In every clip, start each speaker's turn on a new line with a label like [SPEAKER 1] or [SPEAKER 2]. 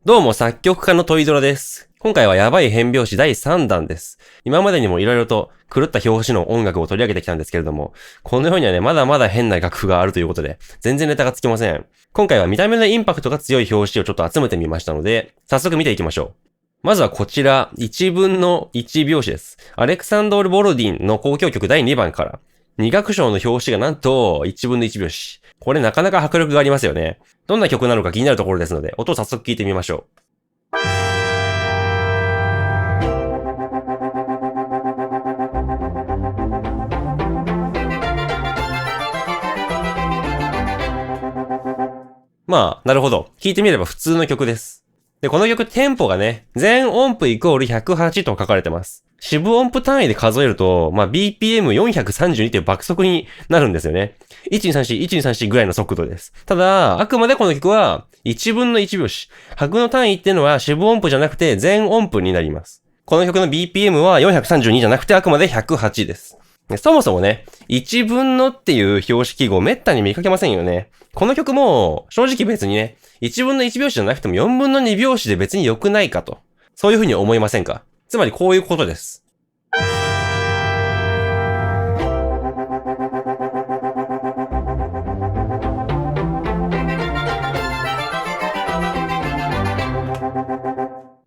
[SPEAKER 1] どうも作曲家のトイドラです。今回はやばい変拍子第3弾です。今までにも色々と狂った表紙の音楽を取り上げてきたんですけれども、この世にはね、まだまだ変な楽譜があるということで、全然ネタがつきません。今回は見た目のインパクトが強い表紙をちょっと集めてみましたので、早速見ていきましょう。まずはこちら、1分の1拍子です。アレクサンドール・ボロディンの交響曲第2番から、2楽章の表紙がなんと1分の1拍子。これなかなか迫力がありますよね。どんな曲なのか気になるところですので、音を早速聞いてみましょう。まあ、なるほど。聴いてみれば普通の曲です。で、この曲テンポがね、全音符イコール108と書かれてます。四分音符単位で数えると、BPM432 っていう爆速になるんですよね。1234、1234ぐらいの速度です。ただ、あくまでこの曲は、1分の1拍子。拍の単位っていうのは四分音符じゃなくて全音符になります。この曲の BPM は432じゃなくてあくまで108です。そもそもね、1分のっていう表示記号めったに見かけませんよね。この曲も、正直別にね、1分の1拍子じゃなくても4分の2拍子で別に良くないかと。そういう風に思いませんか？つまりこういうことです。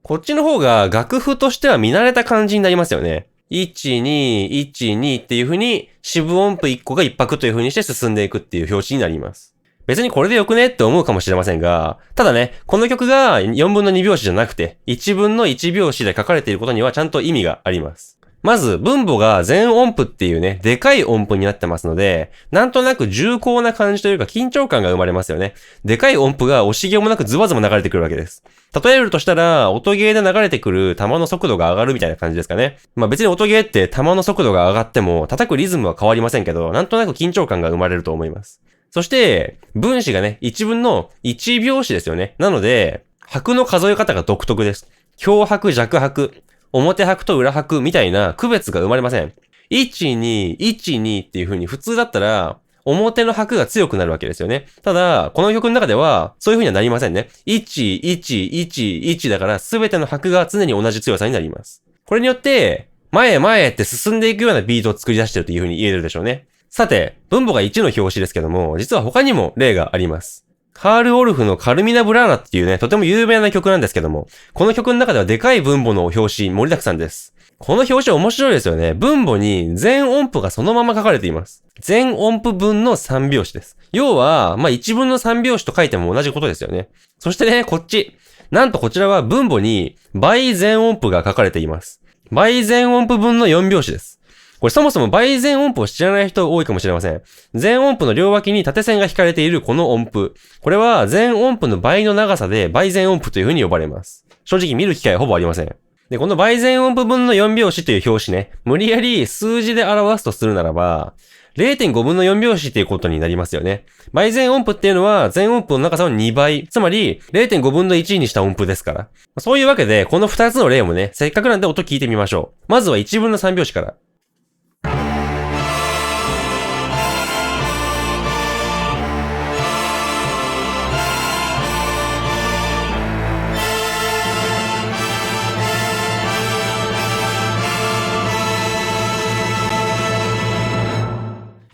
[SPEAKER 1] こっちの方が楽譜としては見慣れた感じになりますよね。1、2、1、2っていう風に四分音符1個が1拍という風にして進んでいくっていう表紙になります。別にこれでよくねって思うかもしれませんが、ただね、この曲が4分の2拍子じゃなくて1分の1拍子で書かれていることにはちゃんと意味があります。まず、分母が全音符っていうね、でかい音符になってますので、なんとなく重厚な感じというか緊張感が生まれますよね。でかい音符が惜しげもなくズバズバ流れてくるわけです。例えるとしたら、音ゲーで流れてくる弾の速度が上がるみたいな感じですかね。別に音ゲーって弾の速度が上がっても叩くリズムは変わりませんけど、なんとなく緊張感が生まれると思います。そして、分子がね、1分の1拍子ですよね。なので、拍の数え方が独特です。強拍、弱拍。表拍と裏拍みたいな区別が生まれません。1、2、1、2っていう風に普通だったら、表の拍が強くなるわけですよね。ただ、この曲の中では、そういう風にはなりませんね。1、1、1、1だから、すべての拍が常に同じ強さになります。これによって、前へって進んでいくようなビートを作り出しているという風に言えるでしょうね。さて、分母が1の表紙ですけども、実は他にも例があります。カール・オルフのカルミナ・ブラーナっていうね、とても有名な曲なんですけども、この曲の中ではでかい分母の表紙盛りだくさんです。この表紙面白いですよね。分母に全音符がそのまま書かれています。全音符分の3拍子です。要は、1分の3拍子と書いても同じことですよね。そしてね、こっち。なんとこちらは分母に倍全音符が書かれています。倍全音符分の4拍子です。これそもそも倍全音符を知らない人多いかもしれません。全音符の両脇に縦線が引かれているこの音符。これは全音符の倍の長さで倍全音符という風に呼ばれます。正直見る機会はほぼありません。で、この倍全音符分の4拍子という表紙ね、無理やり数字で表すとするならば、0.5 分の4拍子っていうことになりますよね。倍全音符っていうのは全音符の長さの2倍。つまり 0.5 分の1にした音符ですから。そういうわけで、この2つの例もね、せっかくなんで音聞いてみましょう。まずは1分の3拍子から。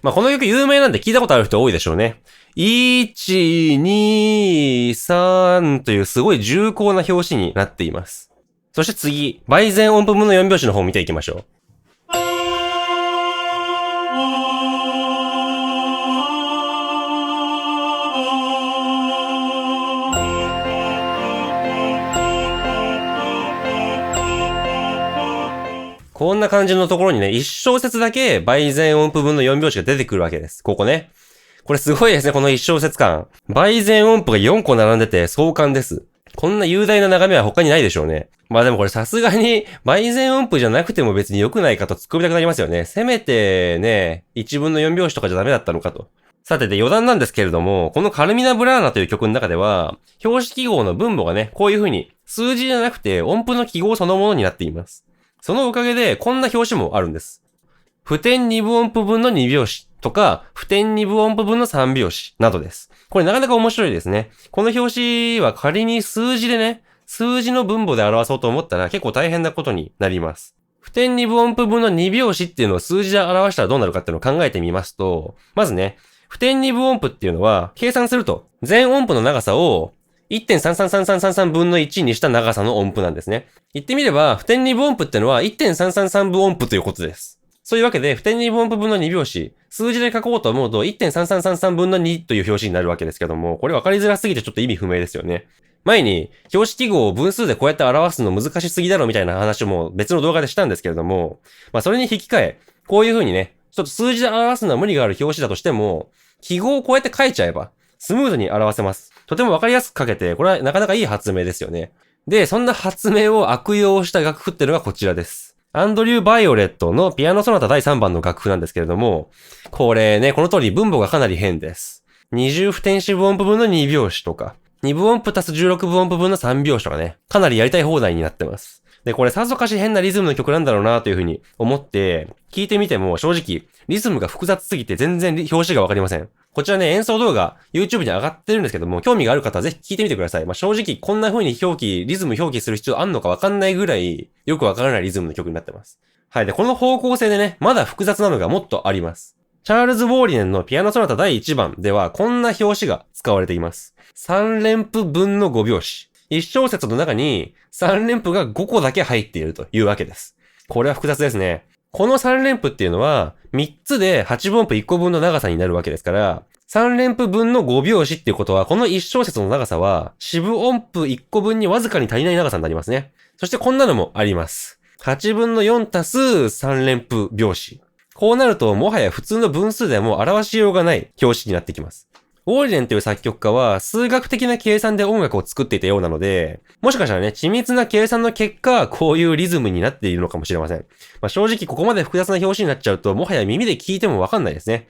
[SPEAKER 1] この曲有名なんで聞いたことある人多いでしょうね。1、2、3というすごい重厚な拍子になっています。そして次、倍全音符分の4拍子の方を見ていきましょう。こんな感じのところにね、1小節だけ倍全音符分の4拍子が出てくるわけです。ここね。これすごいですね、この1小節間。倍全音符が4個並んでて壮観です。こんな雄大な眺めは他にないでしょうね。でもこれさすがに倍全音符じゃなくても別に良くないかと突っ込みたくなりますよね。せめてね、1分の4拍子とかじゃダメだったのかと。さてで余談なんですけれども、このカルミナ・ブラーナという曲の中では、表示記号の分母がね、こういう風に数字じゃなくて音符の記号そのものになっています。そのおかげでこんな表紙もあるんです。不点二分音符分の2拍子とか、不点二分音符分の3拍子などです。これなかなか面白いですね。この表紙は仮に数字でね、数字の分母で表そうと思ったら結構大変なことになります。不点二分音符分の2拍子っていうのを数字で表したらどうなるかっていうのを考えてみますと、まずね、不点二分音符っていうのは、計算すると、全音符の長さを 1.333333 分の1にした長さの音符なんですね。言ってみれば、不点二分音符っていうのは 1.333 分音符ということです。そういうわけで、不点二分音符分の2拍子、数字で書こうと思うと 1.3333 分の2という表紙になるわけですけども、これ分かりづらすぎてちょっと意味不明ですよね。前に、表示記号を分数でこうやって表すの難しすぎだろみたいな話も別の動画でしたんですけれども、それに引き換え、こういう風にね、ちょっと数字で表すのは無理がある表紙だとしても、記号をこうやって書いちゃえば、スムーズに表せます。とてもわかりやすく書けて、これはなかなかいい発明ですよね。で、そんな発明を悪用した楽譜っていうのがこちらです。アンドリュー・バイオレットのピアノソナタ第3番の楽譜なんですけれども、これね、この通り分母がかなり変です。20不点子分音符分の2拍子とか、2分音符足す16分音符分の3拍子とかね、かなりやりたい放題になってます。で、これさぞかし変なリズムの曲なんだろうなというふうに思って、聞いてみても正直、リズムが複雑すぎて全然表紙がわかりません。こちらね、演奏動画、YouTube に上がってるんですけども、興味がある方はぜひ聞いてみてください。正直、こんな風にリズム表記する必要あんのかわかんないぐらい、よくわからないリズムの曲になってます。はい。で、この方向性でね、まだ複雑なのがもっとあります。チャールズ・ウォーリネンのピアノソナタ第1番では、こんな表紙が使われています。3連符分の5拍子。1小節の中に3連符が5個だけ入っているというわけです。これは複雑ですね。この3連符っていうのは、3つで8分音符1個分の長さになるわけですから、3連符分の5拍子っていうことは、この1小節の長さは、四分音符1個分にわずかに足りない長さになりますね。そしてこんなのもあります。8分の4足す3連符拍子。こうなると、もはや普通の分数でも表しようがない表紙になってきます。ウォーリネンという作曲家は数学的な計算で音楽を作っていたようなので、もしかしたらね、緻密な計算の結果、こういうリズムになっているのかもしれません。正直ここまで複雑な表紙になっちゃうと、もはや耳で聞いてもわかんないですね。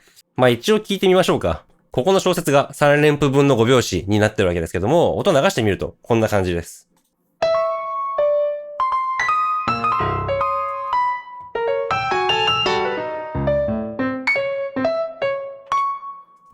[SPEAKER 1] 一応聞いてみましょうか。ここの小節が3連符分の5拍子になってるわけですけども、音流してみるとこんな感じです。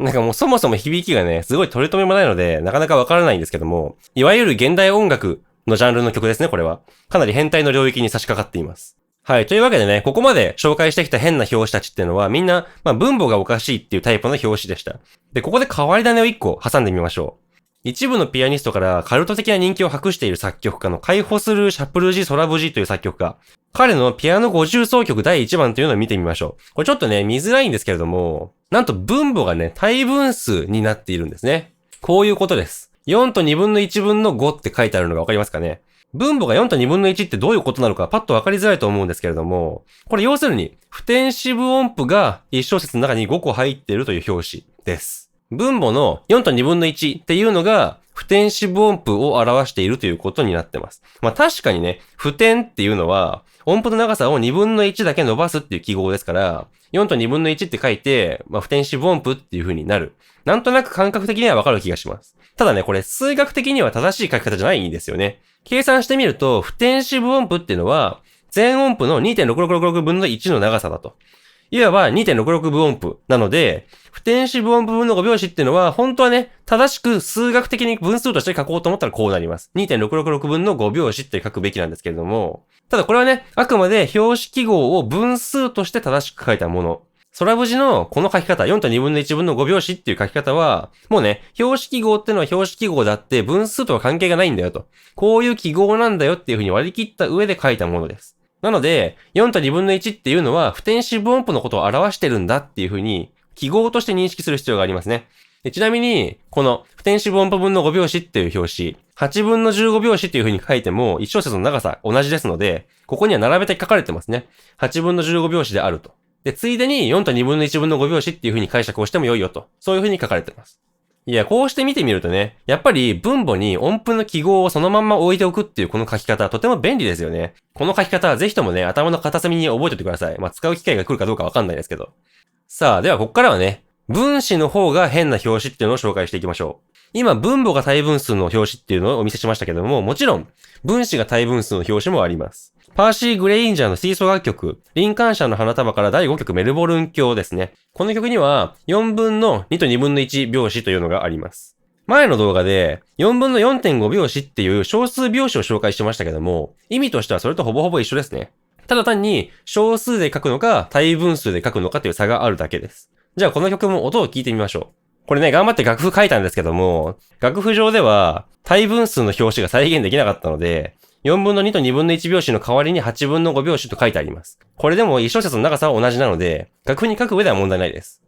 [SPEAKER 1] なんかもうそもそも響きがね、すごい取り留めもないので、なかなかわからないんですけども、いわゆる現代音楽のジャンルの曲ですね、これは。かなり変態の領域に差し掛かっています。はい。というわけでね、ここまで紹介してきた変な表紙たちっていうのは、みんな、分母がおかしいっていうタイプの表紙でした。で、ここで変わり種を1個挟んでみましょう。一部のピアニストからカルト的な人気を博している作曲家のカイホスル・シャプルジ・ソラブジという作曲家。彼のピアノ50奏曲第1番というのを見てみましょう。これちょっとね、見づらいんですけれども、なんと分母がね、対分数になっているんですね。こういうことです。4と2分の1分の5って書いてあるのがわかりますかね。分母が4と2分の1ってどういうことなのかパッとわかりづらいと思うんですけれども、これ要するに、不点子分音符が1小節の中に5個入っているという表紙です。分母の4と2分の1っていうのが、不点子分音符を表しているということになってます。確かにね、不点っていうのは、音符の長さを2分の1だけ伸ばすっていう記号ですから、4と2分の1って書いて、不点子分音符っていう風になる。なんとなく感覚的にはわかる気がします。ただね、これ数学的には正しい書き方じゃないんですよね。計算してみると、不点子分音符っていうのは、全音符の 2.6666 分の1の長さだと。いわば 2.66 分音符なので、不点子分音符分の5拍子っていうのは、本当はね、正しく数学的に分数として書こうと思ったらこうなります。2.666 分の5拍子って書くべきなんですけれども、ただこれはね、あくまで表示記号を分数として正しく書いたもの。ソラブジのこの書き方、4と2分の1分の5拍子っていう書き方は、もうね、表示記号ってのは表示記号だって分数とは関係がないんだよと。こういう記号なんだよっていう風に割り切った上で書いたものです。なので、4と2分の1っていうのは、不点子分音符のことを表してるんだっていう風に、記号として認識する必要がありますね。でちなみに、この不点子分音符分の5拍子っていう表紙、8分の15拍子っていう風に書いても、1小節の長さ同じですので、ここには並べて書かれてますね。8分の15拍子であると。で、ついでに4と2分の1分の5拍子っていう風に解釈をしても良いよと。そういう風に書かれてます。いや、こうして見てみるとね、やっぱり分母に音符の記号をそのまんま置いておくっていうこの書き方、とても便利ですよね。この書き方はぜひともね、頭の片隅に覚えておいてください。使う機会が来るかどうかわかんないですけど。さあ、ではここからはね、分子の方が変な表紙っていうのを紹介していきましょう。今、分母が対分数の表紙っていうのをお見せしましたけども、もちろん、分子が対分数の表紙もあります。パーシー・グレインジャーのシーソー楽曲、リンカーン社の花束から第5曲メルボルン教ですね。この曲には4分の2と2分の1拍子というのがあります。前の動画で4分の 4.5 拍子っていう小数拍子を紹介してましたけども、意味としてはそれとほぼほぼ一緒ですね。ただ単に小数で書くのか対分数で書くのかという差があるだけです。じゃあこの曲も音を聞いてみましょう。これね、頑張って楽譜書いたんですけども、楽譜上では対分数の表紙が再現できなかったので、4分の2と2分の1拍子の代わりに8分の5拍子と書いてあります。これでも1小節の長さは同じなので、楽譜に書く上では問題ないです。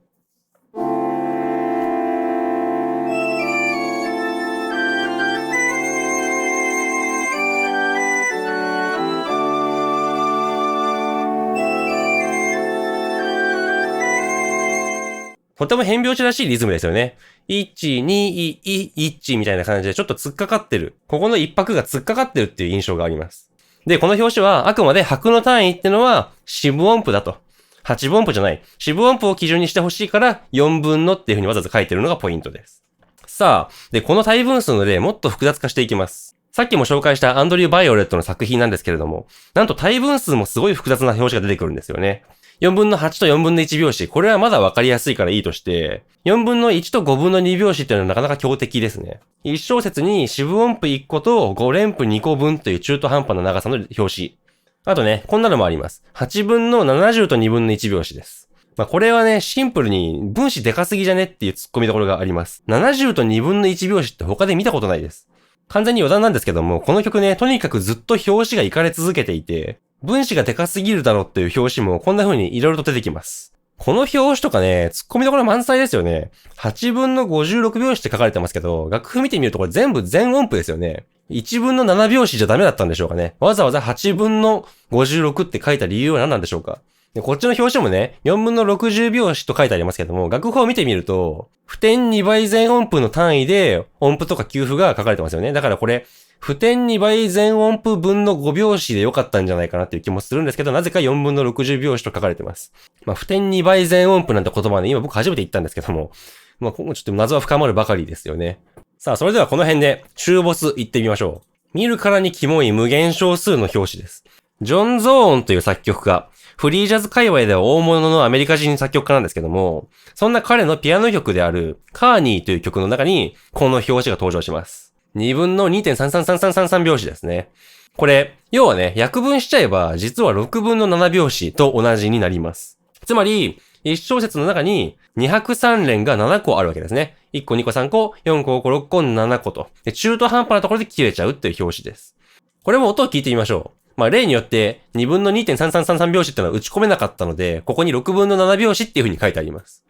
[SPEAKER 1] とても変拍子らしいリズムですよね。1、2、1みたいな感じでちょっと突っかかってる。ここの一拍が突っかかってるっていう印象があります。で、この表紙はあくまで拍の単位ってのは四分音符だと。八分音符じゃない。四分音符を基準にしてほしいから4分のっていう風にわざわざ書いてるのがポイントです。さあ、で、この対分数の例もっと複雑化していきます。さっきも紹介したアンドリュー・バイオレットの作品なんですけれども、なんと対分数もすごい複雑な表紙が出てくるんですよね。4分の8と4分の1拍子。これはまだわかりやすいからいいとして、4分の1と5分の2拍子っていうのはなかなか強敵ですね。1小節に四分音符1個と5連符2個分という中途半端な長さの表紙。あとね、こんなのもあります。8分の70と2分の1拍子です。これはね、シンプルに分子でかすぎじゃねっていう突っ込みどころがあります。70と2分の1拍子って他で見たことないです。完全に余談なんですけども、この曲ね、とにかくずっと表紙がいかれ続けていて、分子がでかすぎるだろっていう表紙もこんな風に色々と出てきます。この表紙とかね、突っ込みどころ満載ですよね。8分の56拍子って書かれてますけど、楽譜見てみるとこれ全部全音符ですよね。1分の7拍子じゃダメだったんでしょうかね。わざわざ8分の56って書いた理由は何なんでしょうか。で、こっちの表紙もね、4分の60拍子と書いてありますけども、楽譜を見てみると、普天2倍全音符の単位で音符とか休符が書かれてますよね。だからこれ、普天2倍全音符分の5拍子でよかったんじゃないかなっていう気もするんですけど、なぜか4分の60拍子と書かれてます。普天2倍全音符なんて言葉はね、今僕初めて言ったんですけども、今後ちょっと謎は深まるばかりですよね。さあ、それではこの辺で中ボス行ってみましょう。見るからにキモい無限小数の表紙です。ジョン・ゾーンという作曲家。フリージャズ界隈では大物のアメリカ人作曲家なんですけども、そんな彼のピアノ曲であるカーニーという曲の中にこの表紙が登場します。2分の 2.333333 拍子ですね。これ、要はね、約分しちゃえば実は6分の7拍子と同じになります。つまり、1小節の中に2拍3連が7個あるわけですね。1個2個3個、4個5個6個7個と。で、中途半端なところで切れちゃうっていう表紙です。これも音を聞いてみましょう。例によって2分の 2.3333 拍子ってのは打ち込めなかったので、ここに6分の7拍子っていう風に書いてあります。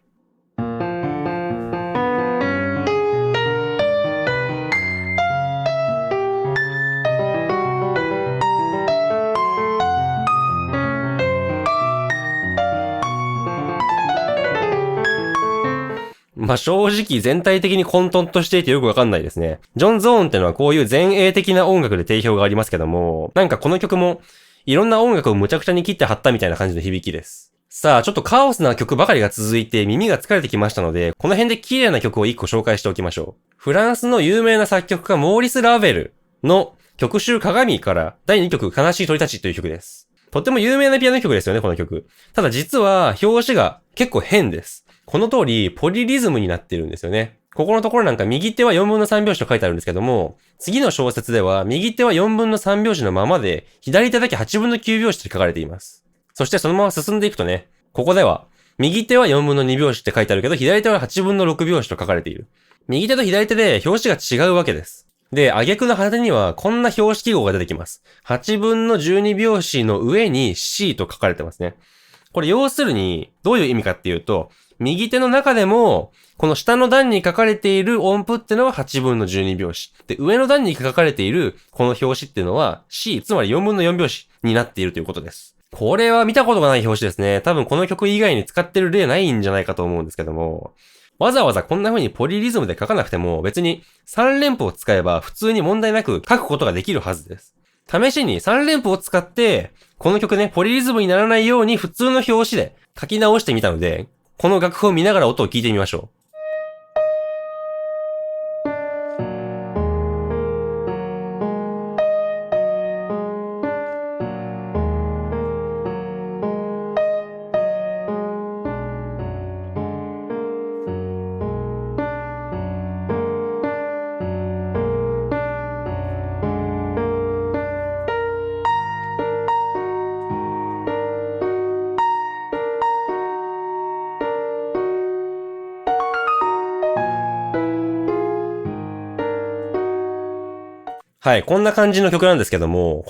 [SPEAKER 1] 正直全体的に混沌としていてよくわかんないですね。ジョン・ゾーンってのはこういう前衛的な音楽で定評がありますけども、なんかこの曲もいろんな音楽をむちゃくちゃに切って貼ったみたいな感じの響きです。さあ、ちょっとカオスな曲ばかりが続いて耳が疲れてきましたので、この辺で綺麗な曲を1個紹介しておきましょう。フランスの有名な作曲家モーリス・ラヴェルの曲集鏡から第2曲悲しい鳥たちという曲です。とっても有名なピアノ曲ですよね、この曲。ただ実は表紙が結構変です。この通りポリリズムになってるんですよね。ここのところなんか右手は4分の3拍子と書いてあるんですけども、次の小節では右手は4分の3拍子のままで、左手だけ8分の9拍子って書かれています。そしてそのまま進んでいくとね、ここでは右手は4分の2拍子って書いてあるけど、左手は8分の6拍子と書かれている。右手と左手で表紙が違うわけです。で、挙句の果てにはこんな表紙記号が出てきます。8分の12拍子の上に C と書かれてますね。これ要するにどういう意味かっていうと、右手の中でも、この下の段に書かれている音符ってのは8分の12拍子。で、上の段に書かれているこの表紙っていうのは C、つまり4分の4拍子になっているということです。これは見たことがない表紙ですね。多分この曲以外に使ってる例ないんじゃないかと思うんですけども、わざわざこんな風にポリリズムで書かなくても別に3連符を使えば普通に問題なく書くことができるはずです。試しに3連符を使って、この曲ね、ポリリズムにならないように普通の表紙で書き直してみたので、この楽譜を見ながら音を聞いてみましょう。はい、こんな感じの曲なんですけども、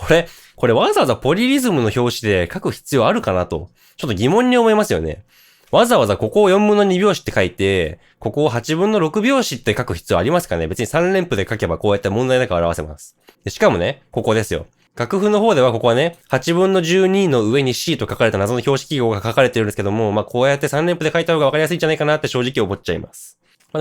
[SPEAKER 1] これわざわざポリリズムの表紙で書く必要あるかなと、ちょっと疑問に思いますよね。わざわざここを4分の2拍子って書いて、ここを8分の6拍子って書く必要ありますかね？別に3連符で書けばこうやって問題なく表せます。でしかもね、ここですよ。楽譜の方ではここはね、8分の12の上に C と書かれた謎の標識記号が書かれてるんですけども、こうやって3連符で書いた方がわかりやすいんじゃないかなって正直思っちゃいます。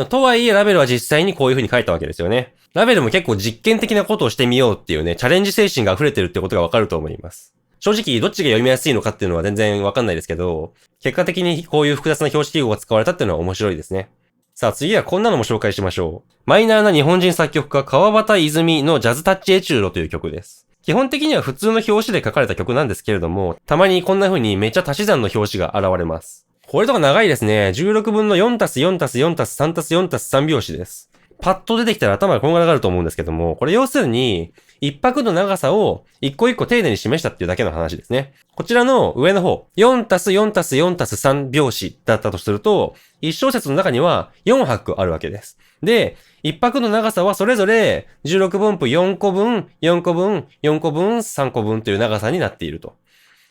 [SPEAKER 1] とはいえ、ラベルは実際にこういう風に書いたわけですよね。ラベルも結構実験的なことをしてみようっていうね、チャレンジ精神が溢れてるってことがわかると思います。正直、どっちが読みやすいのかっていうのは全然わかんないですけど、結果的にこういう複雑な標識記号が使われたっていうのは面白いですね。さあ次はこんなのも紹介しましょう。マイナーな日本人作曲家川端泉のジャズタッチエチュードという曲です。基本的には普通の表紙で書かれた曲なんですけれども、たまにこんな風にめっちゃ足し算の表紙が現れます。これとか長いですね。16分の4たす4たす4たす3たす4たす3拍子です。パッと出てきたら頭がこんがらがると思うんですけども、これ要するに、一拍の長さを一個一個丁寧に示したっていうだけの話ですね。こちらの上の方、4たす4たす4たす3拍子だったとすると、一小節の中には4拍あるわけです。で、一拍の長さはそれぞれ16分符4個分、4個分、4個分、3個分という長さになっていると。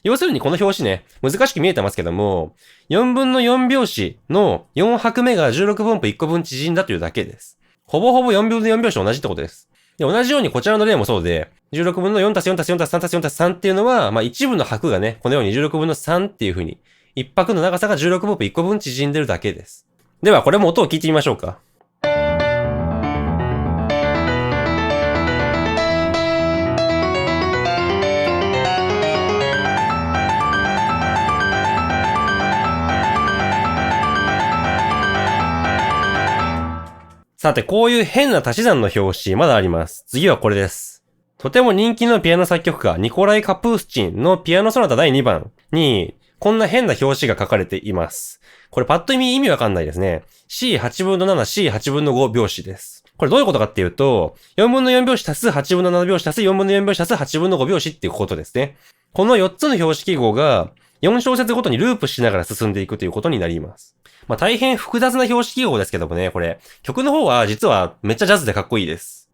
[SPEAKER 1] 要するにこの表紙ね、難しく見えてますけども、4分の4拍子の4拍目が16分符1個分縮んだというだけです。ほぼほぼ4分の4拍子同じってことです。で、同じようにこちらの例もそうで、16分の4たす4たす4たす3たす4たす3っていうのは、一部の拍がね、このように16分の3っていう風に、一拍の長さが16分符1個分縮んでるだけです。では、これも音を聞いてみましょうか。さて、こういう変な足し算の表紙、まだあります。次はこれです。とても人気のピアノ作曲家、ニコライ・カプースチンのピアノソナタ第2番に、こんな変な表紙が書かれています。これパッと意味わかんないですね。C8 分の7、C8 分の5拍子です。これどういうことかっていうと、4分の4拍子足す8分の7拍子足す4分の4拍子足す8分の5拍子っていうことですね。この4つの標識記号が、4小節ごとにループしながら進んでいくということになります。大変複雑な標識記号ですけどもね、これ。曲の方は実はめっちゃジャズでかっこいいです。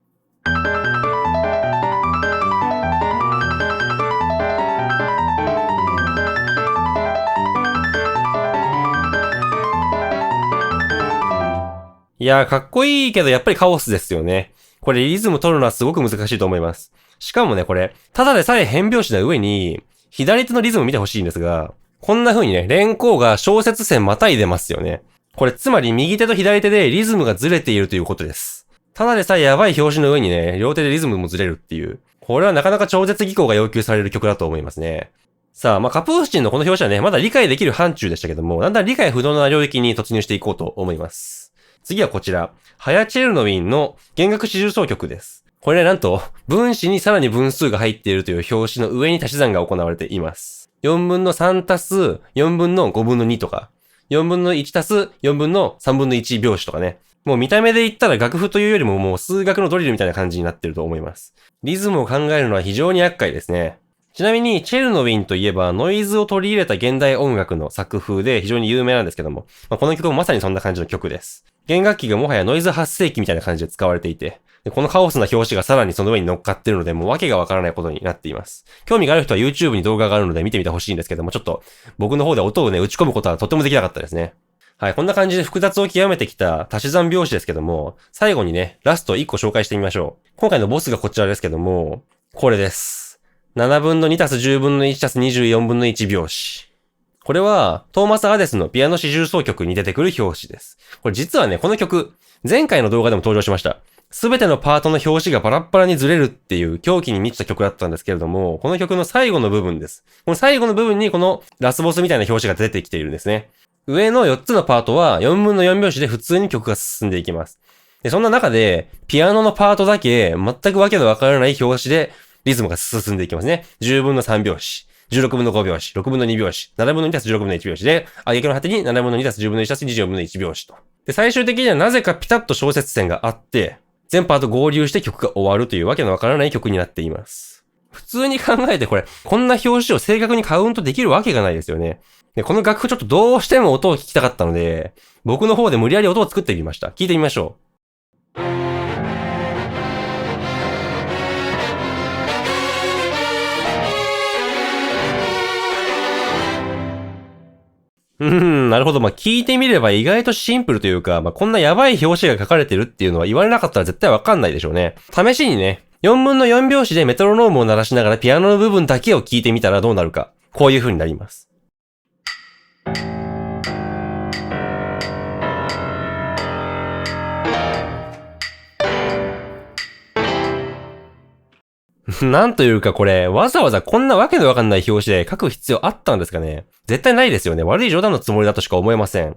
[SPEAKER 1] いやー、かっこいいけどやっぱりカオスですよね。これリズム取るのはすごく難しいと思います。しかもね、これ、ただでさえ変拍子な上に、左手のリズム見てほしいんですが、こんな風にね、連行が小節線またいでますよね。これつまり右手と左手でリズムがずれているということです。ただでさえやばい拍子の上にね、両手でリズムもずれるっていう。これはなかなか超絶技巧が要求される曲だと思いますね。さあ、カプースチンのこの表紙はね、まだ理解できる範疇でしたけども、だんだん理解不能な領域に突入していこうと思います。次はこちら、ハヤチェルノウィンの弦楽四重奏曲です。これね、なんと、分子にさらに分数が入っているという表紙の上に足し算が行われています。4分の3足す4分の5分の2とか、4分の1足す4分の3分の1拍子とかね。もう見た目で言ったら楽譜というよりももう数学のドリルみたいな感じになってると思います。リズムを考えるのは非常に厄介ですね。ちなみに、チェルノウィンといえばノイズを取り入れた現代音楽の作風で非常に有名なんですけども、この曲もまさにそんな感じの曲です。弦楽器がもはやノイズ発生器みたいな感じで使われていて、このカオスな表紙がさらにその上に乗っかってるので、もう訳がわからないことになっています。興味がある人は YouTube に動画があるので見てみてほしいんですけども、ちょっと僕の方で音をね、打ち込むことはとてもできなかったですね。はい、こんな感じで複雑を極めてきた足し算拍子ですけども、最後にね、ラスト1個紹介してみましょう。今回のボスがこちらですけども、これです。7分の2足す10分の1足す24分の1拍子。これは、トーマス・アデスのピアノ四重奏曲に出てくる表紙です。これ実はね、この曲、前回の動画でも登場しました。すべてのパートの表紙がバラッバラにずれるっていう狂気に満ちた曲だったんですけれども、この曲の最後の部分です。この最後の部分にこのラスボスみたいな表紙が出てきているんですね。上の4つのパートは4分の4拍子で普通に曲が進んでいきます。で、そんな中で、ピアノのパートだけ全くわけのわからない表紙でリズムが進んでいきますね。10分の3拍子。16分の5拍子、6分の2拍子、7分の2足す16分の1拍子で、挙句の果てに7分の2足す10分の1足す24分の1拍子と。で、最終的にはなぜかピタッと小節線があって、全パート合流して曲が終わるというわけのわからない曲になっています。普通に考えてこれ、こんな表紙を正確にカウントできるわけがないですよね。で、この楽譜ちょっとどうしても音を聞きたかったので、僕の方で無理やり音を作ってみました。聞いてみましょう。なるほど。まあ、聞いてみれば意外とシンプルというか、まあ、こんなやばい表紙が書かれてるっていうのは言われなかったら絶対わかんないでしょうね。試しにね、4分の4拍子でメトロノームを鳴らしながらピアノの部分だけを聞いてみたらどうなるか。こういう風になります。なんというかこれ、わざわざこんなわけのわかんない表紙で書く必要あったんですかね。絶対ないですよね。悪い冗談のつもりだとしか思えません。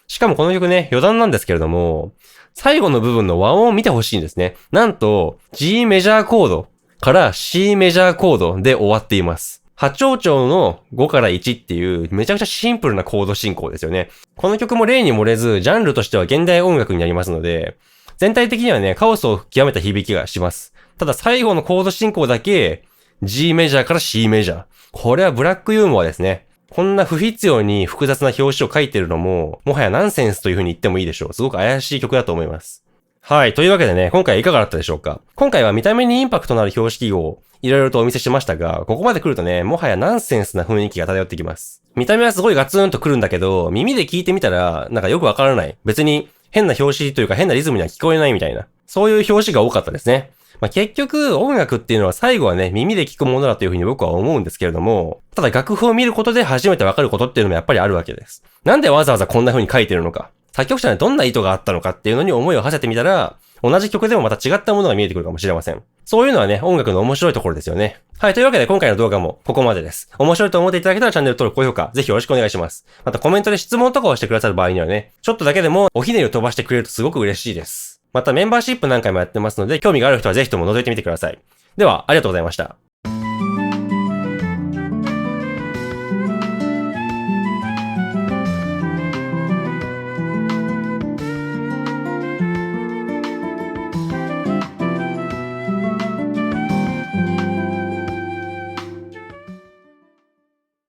[SPEAKER 1] しかもこの曲ね、余談なんですけれども、最後の部分の和音を見てほしいんですね。なんと、G メジャーコードから C メジャーコードで終わっています。波長長の5から1っていうめちゃくちゃシンプルなコード進行ですよね。この曲も例に漏れず、ジャンルとしては現代音楽になりますので、全体的にはね、カオスを極めた響きがします。ただ最後のコード進行だけ G メジャーから C メジャー。これはブラックユーモアですね。こんな不必要に複雑な表紙を書いてるのも、もはやナンセンスという風に言ってもいいでしょう。すごく怪しい曲だと思います。はい。というわけでね、今回いかがだったでしょうか。今回は見た目にインパクトのある表紙記号をいろいろとお見せしましたが、ここまで来るとね、もはやナンセンスな雰囲気が漂ってきます。見た目はすごいガツンと来るんだけど、耳で聞いてみたら、なんかよくわからない。別に変な表紙というか変なリズムには聞こえないみたいな。そういう表紙が多かったですね。まあ、結局、音楽っていうのは最後はね、耳で聞くものだというふうに僕は思うんですけれども、ただ楽譜を見ることで初めてわかることっていうのもやっぱりあるわけです。なんでわざわざこんな風に書いてるのか。作曲者にどんな意図があったのかっていうのに思いを馳せてみたら、同じ曲でもまた違ったものが見えてくるかもしれません。そういうのはね、音楽の面白いところですよね。はい、というわけで今回の動画もここまでです。面白いと思っていただけたらチャンネル登録、高評価、ぜひよろしくお願いします。またコメントで質問とかをしてくださる場合にはね、ちょっとだけでもおひねりを飛ばしてくれるとすごく嬉しいです。またメンバーシップ何回もやってますので、興味がある人はぜひとも覗いてみてください。では、ありがとうございました。